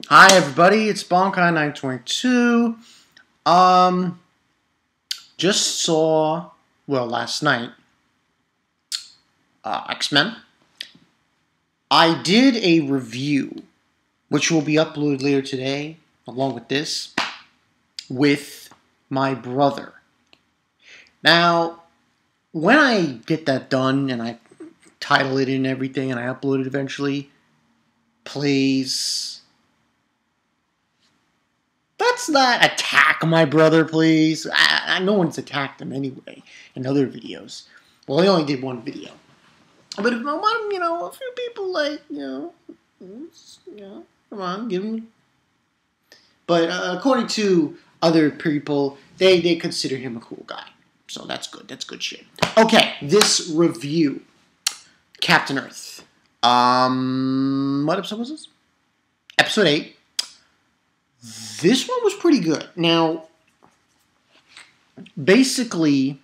Hi everybody, it's Bonkai922. Um, just saw, last night, X-Men. I did a review, which will be uploaded later today, along with this, with my brother. Now, when I get that done, and I title it and everything, and I upload it eventually, please... let's not attack my brother, please. No one's attacked him anyway in other videos. Well, he only did one video. But if I want him, a few people come on, give him. But according to other people, they consider him a cool guy. So that's good. That's good shit. Okay, this review. Captain Earth. What episode was this? Episode 8. This one was pretty good. Now, basically,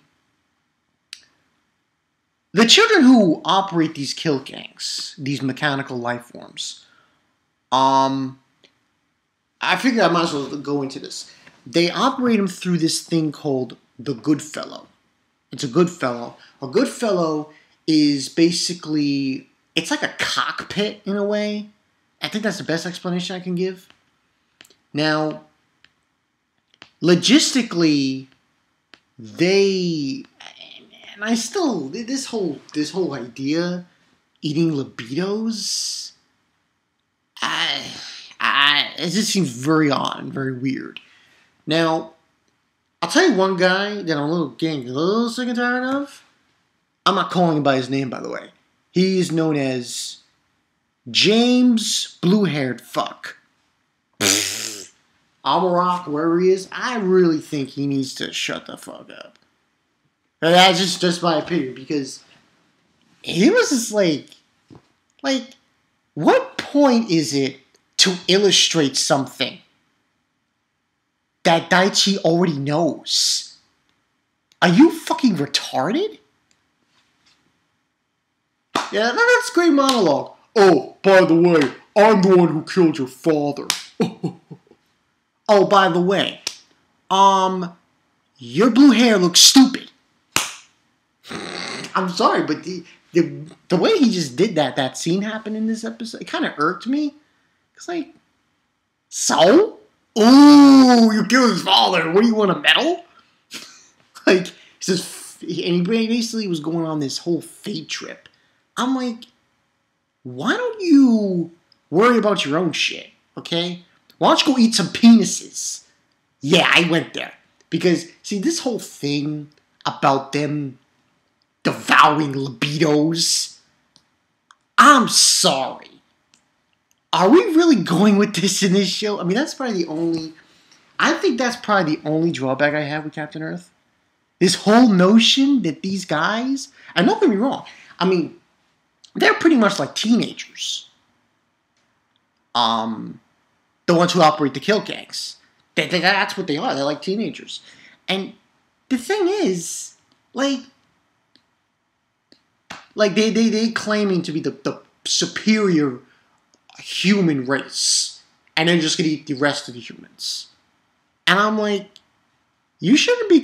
the children who operate these Kiltgangs, these mechanical life forms, I figured I might as well go into this. They operate them through this thing called the Good Fellow. It's a Good Fellow. A Good Fellow is basically, it's like a cockpit in a way. I think that's the best explanation I can give. Now, logistically, and I still, this whole idea, eating libidos, it just seems very odd and very weird. Now, I'll tell you one guy that I'm getting a little sick and tired of. I'm not calling him by his name, by the way. He's known as James Blue-Haired Fuck. Amarock, wherever he is, I really think he needs to shut the fuck up. And that's just my opinion, because he was just like, what point is it to illustrate something that Daichi already knows? Are you fucking retarded? Yeah, that's a great monologue. Oh, by the way, I'm the one who killed your father. Oh, by the way, your blue hair looks stupid. I'm sorry, but the way he just did that scene happened in this episode, it kind of irked me. It's like, so? Ooh, you killed his father. What do you want, a medal? Like, he says, and he basically was going on this whole fate trip. I'm like, why don't you worry about your own shit, okay? Why don't you go eat some penises? Yeah, I went there. Because, see, this whole thing about them devouring libidos, I'm sorry. Are we really going with this in this show? I mean, that's probably I think that's probably the only drawback I have with Captain Earth. This whole notion that these guys, and don't get me wrong, I mean, they're pretty much like teenagers. The ones who operate the Kiltgangs. That's what they are. They're like teenagers. And the thing is, like they claiming to be the superior human race. And they're just going to eat the rest of the humans. And I'm like, you shouldn't be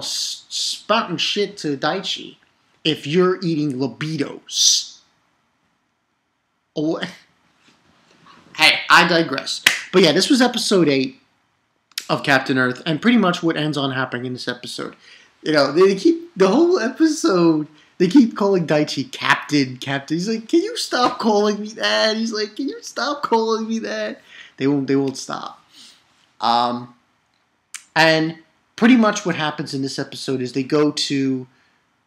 spouting shit to Daichi if you're eating libidos. Oh, hey, I digress. But yeah, this was episode 8 of Captain Earth, and pretty much what ends on happening in this episode. They keep, the whole episode, they keep calling Daichi Captain. He's like, can you stop calling me that? He's like, can you stop calling me that? They won't stop. And pretty much what happens in this episode is they go to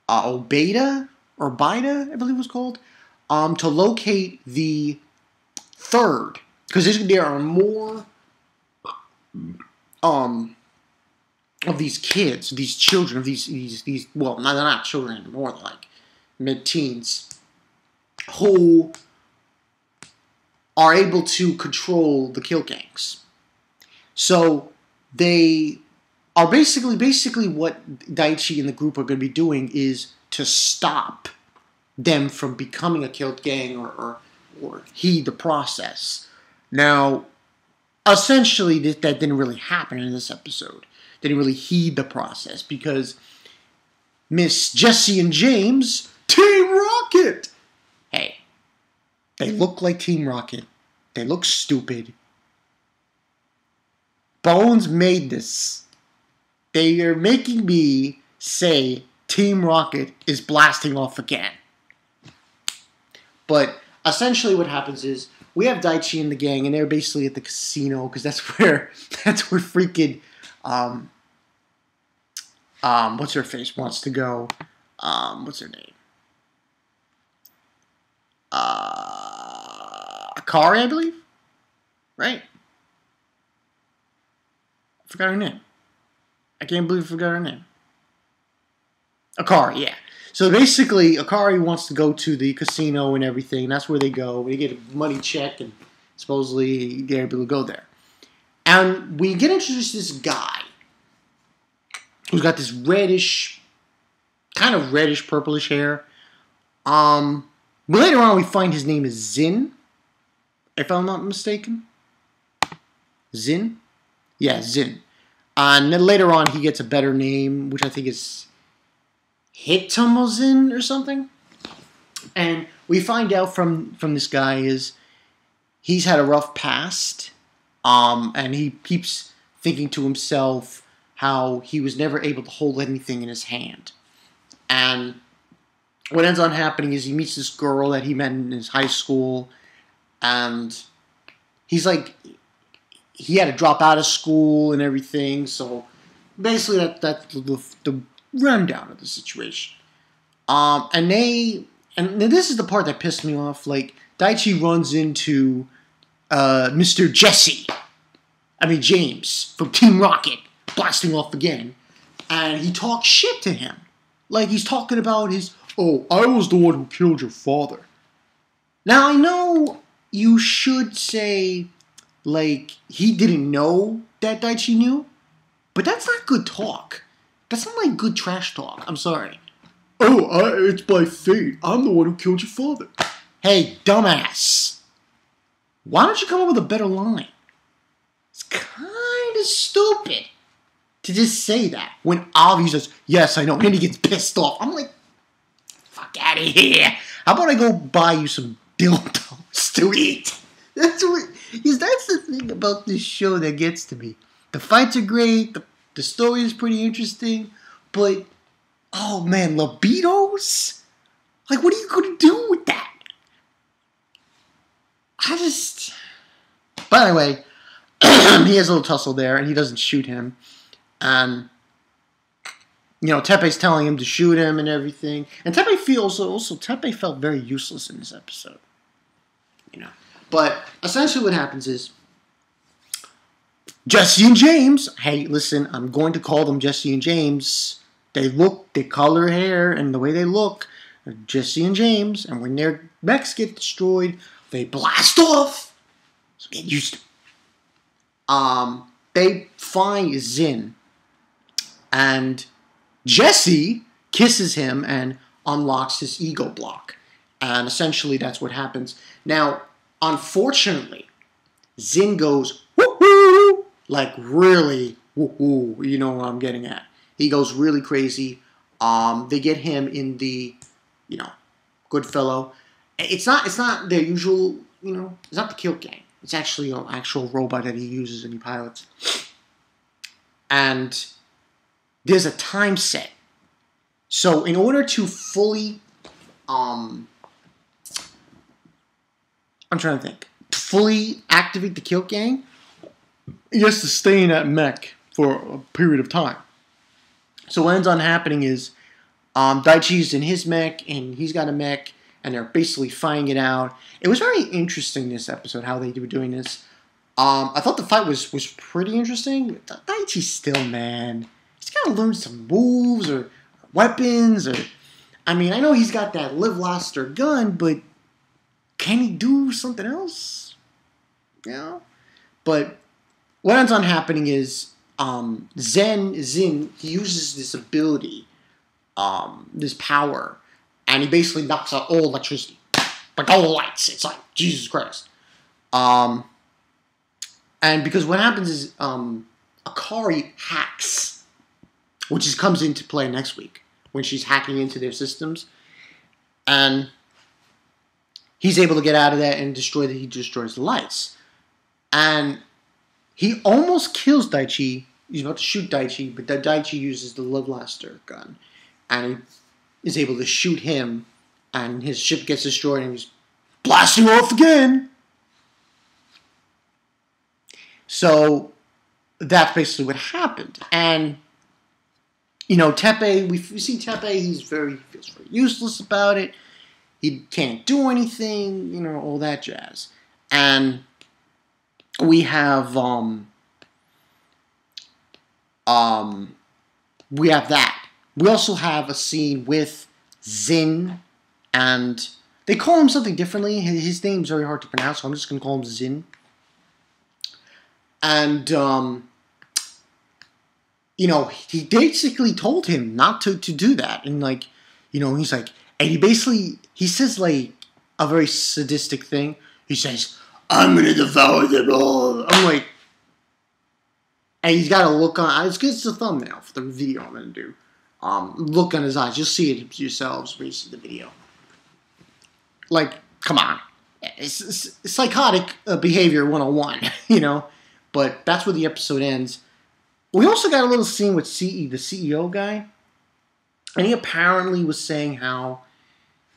Obeda, I believe it was called, to locate the third, because there are more of these kids, these children, of these well, they're not children anymore, they're like mid-teens, who are able to control the Kiltgangs. So they are basically what Daichi and the group are going to be doing is to stop them from becoming a Kiltgang or heed the process. Now, essentially, that didn't really happen in this episode. They didn't really heed the process because Miss Jessie and James, Team Rocket! Hey, they look like Team Rocket. They look stupid. Bones made this. They are making me say Team Rocket is blasting off again. But essentially what happens is we have Daichi and the gang, and they're basically at the casino because that's where freaking what's her face wants to go. What's her name? Akari, I believe. Right? I forgot her name. I can't believe I forgot her name. Akari, yeah. So basically, Akari wants to go to the casino and everything. That's where they go. They get a money check, and supposedly they're able to go there. And we get introduced to this guy who's got this reddish, kind of reddish purplish hair. But later on, we find his name is Zin, if I'm not mistaken. Zin? Yeah, Zin. And then later on, he gets a better name, which I think is Hitomozin or something. And we find out from this guy is he's had a rough past, and he keeps thinking to himself how he was never able to hold anything in his hand. And what ends on happening is he meets this girl that he met in his high school, and he's like, he had to drop out of school and everything, so basically that's the rundown of the situation. And this is the part that pissed me off. Like, Daichi runs into Mr. James from Team Rocket, blasting off again, and he talks shit to him. Like, he's talking about I was the one who killed your father. Now, I know you should say, like, he didn't know that Daichi knew, but that's not good talk. That's not like good trash talk. I'm sorry. It's by fate. I'm the one who killed your father. Hey, dumbass. Why don't you come up with a better line? It's kind of stupid to just say that when Avi says, yes, I know, and he gets pissed off. I'm like, fuck out of here. How about I go buy you some dildos to eat? That's the thing about this show that gets to me. The fights are great. The story is pretty interesting. But, oh man, libidos? Like, what are you going to do with that? But anyway, he has a little tussle there, and he doesn't shoot him. And, Teppei's telling him to shoot him and everything. And Teppei Teppei felt very useless in this episode. But essentially what happens is Jesse and James. Hey, listen, I'm going to call them Jesse and James. They color hair, and the way they look, Jesse and James. And when their mechs get destroyed, they blast off. So get used to it. They find Zin, and Jesse kisses him and unlocks his ego block. And essentially that's what happens. Now, unfortunately, Zin goes, woo-hoo, like really, woo-hoo, you know what I'm getting at. He goes really crazy. They get him in the, good fellow. It's not their usual, it's not the Kiltgang. It's actually an actual robot that he uses and he pilots. And there's a time set. So in order to fully, I'm trying to think, to fully activate the Kiltgang, he has to stay in that mech for a period of time. So what ends on happening is Daichi's in his mech, and he's got a mech, and they're basically fighting it out. It was very interesting, this episode, how they were doing this. I thought the fight was pretty interesting. Daichi's still, man. He's got to learn some moves or weapons. I know he's got that live laster gun, but can he do something else? But what ends on happening is Zin, he uses this ability, this power, and he basically knocks out all electricity. Like all the lights. It's like, Jesus Christ. And because what happens is Akari hacks, which comes into play next week when she's hacking into their systems, and he's able to get out of that and he destroys the lights. And he almost kills Daichi. He's about to shoot Daichi, but Daichi uses the Love Blaster gun. And he is able to shoot him, and his ship gets destroyed, and he's blasting off again. So that's basically what happened. And, Teppei, we see Teppei, he feels very useless about it. He can't do anything, all that jazz. And we have that. We also have a scene with Zin, and they call him something differently. His name's very hard to pronounce, so I'm just going to call him Zin. And, he basically told him not to do that. And, he's like, and he says, a very sadistic thing. He says, I'm going to devour them all. I'm like, and he's got a look on, it's a thumbnail for the video I'm going to do. Look on his eyes. You'll see it yourselves when you see the video. Come on. It's psychotic behavior 101, But that's where the episode ends. We also got a little scene with the CEO guy. And he apparently was saying how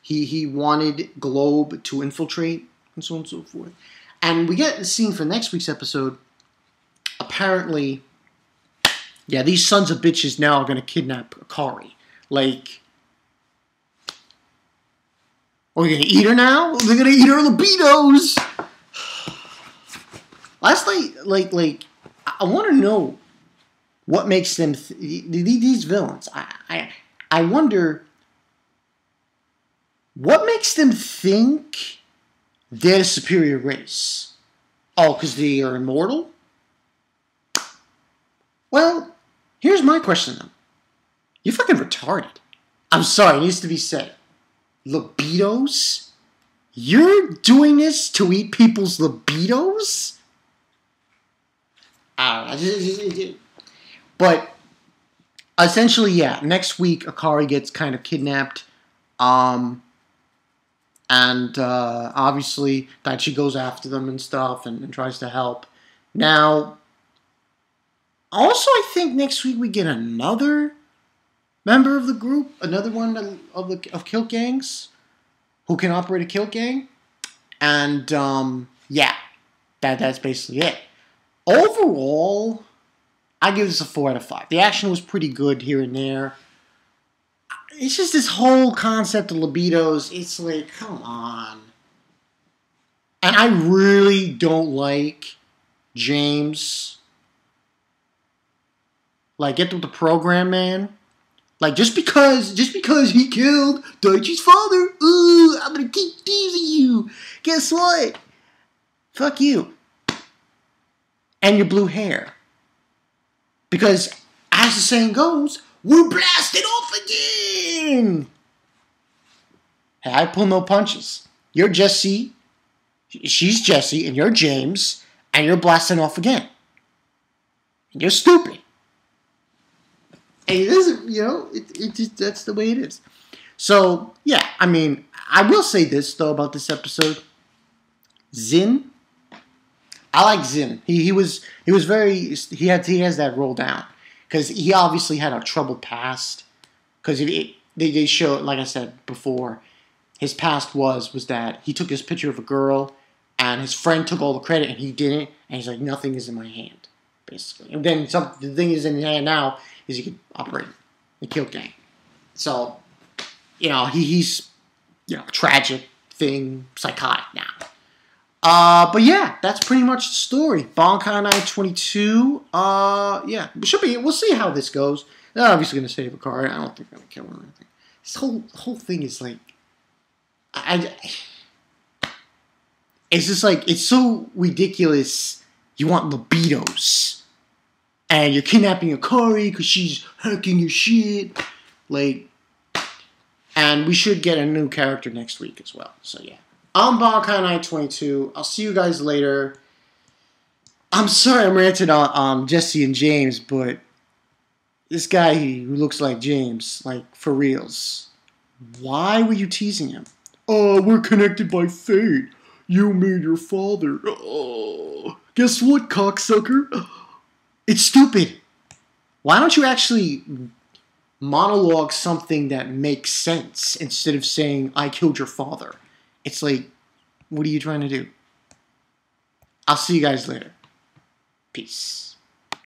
he wanted Globe to infiltrate and so on and so forth. And we get the scene for next week's episode. Apparently, these sons of bitches now are going to kidnap Akari. Are we going to eat her now? They're going to eat her libidos. Last night, I want to know what makes them, these villains. I wonder what makes them think they're the superior race. Oh, because they are immortal? Well, here's my question, though. You're fucking retarded. I'm sorry, it needs to be said. Libidos? You're doing this to eat people's libidos? I don't know. But, essentially, next week, Akari gets kind of kidnapped. And, obviously, Daichi goes after them and stuff and tries to help. Now, also, I think next week we get another member of the group, another one of Kiltgangs, who can operate a Kiltgang. And, that's basically it. Overall, I give this a 4 out of 5. The action was pretty good here and there. It's just this whole concept of libidos. It's like, come on. And I really don't like James. Get with the program, man. Just because he killed Daichi's father, ooh, I'm gonna keep teasing you. Guess what? Fuck you. And your blue hair. Because, as the saying goes, we're blasted off again! Hey, I pull no punches. You're Jesse, she's Jesse, and you're James, and you're blasting off again. And you're stupid. And it isn't, that's the way it is. So, I will say this, though, about this episode. Zin, I like Zin. He has that roll down. Because he obviously had a troubled past. Because they show, like I said before, his past was that he took this picture of a girl, and his friend took all the credit, and he didn't, and he's like, nothing is in my hand, basically. And then the thing is in his hand now is he can operate the Kiltgang. So, he's tragic thing, psychotic now. But that's pretty much the story. Bankai 922. Should be. We'll see how this goes. They're obviously going to save a car. I don't think they're going to kill him or anything. This whole thing is it's just it's so ridiculous. You want libidos, and you're kidnapping Akari because she's hacking your shit. And we should get a new character next week as well. So I'm Bankai 922. I'll see you guys later. I'm sorry I'm ranting on Jesse and James, but this guy who looks like James, like, for reals, why were you teasing him? Oh, we're connected by fate. You made your father. Oh, guess what, cocksucker? It's stupid. Why don't you actually monologue something that makes sense instead of saying, I killed your father? It's like, what are you trying to do? I'll see you guys later. Peace.